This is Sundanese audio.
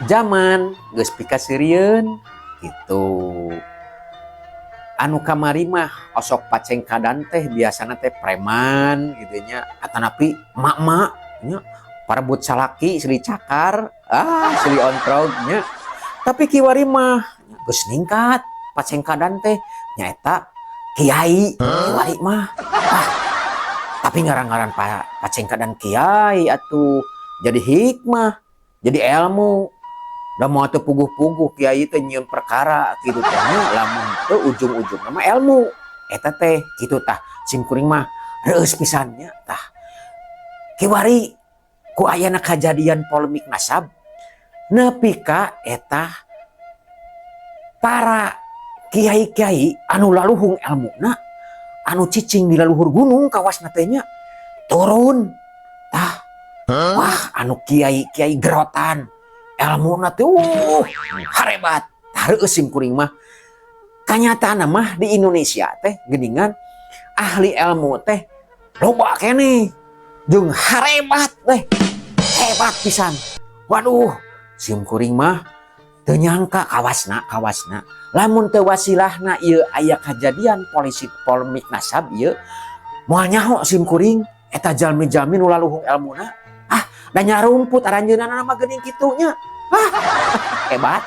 zaman geus pikasirieun gitu. Anu kamari mah osok pacengkadan teh biasana teh preman gitu nya atanapi emak-emak nya parebut salaki silih cakar silih ontrog nya. Tapi kiwari mah geus ningkat pacengkadan teh nyaeta kiai kiwari mah. Tapi ngaran-ngaran pacengkadan kiai atuh jadi hikmah, jadi ilmu. Udah mau tuh puguh-puguh kiai teh nyieun perkara gitu teh lamun teu ujung-ujung nama ilmu eta teh kitu tah simkuring mah reueus pisannya tah kiwari ku ayana kajadian polemik nasab nepi ka eta para kiai-kiai anu laluhung ilmuna anu cicing di laluhur gunung kawasna teh nya turun tah wah anu kiai-kiai gerotan ilmu na tuh harebat hareueus simkuring mah kanyataana mah di Indonesia teh geuningan ahli ilmu teh loba keneh jeung harebat teh hebat pisan. Waduh simkuring mah teu nyangka kawasna lamun teu wasilahna ieu aya kajadian polisi polemik nasab ieu moal nyaho simkuring eta jalmi-jalmi nu laluhung ilmuna da nyarumput aranjeunna mah geuning kitunya. Hebat.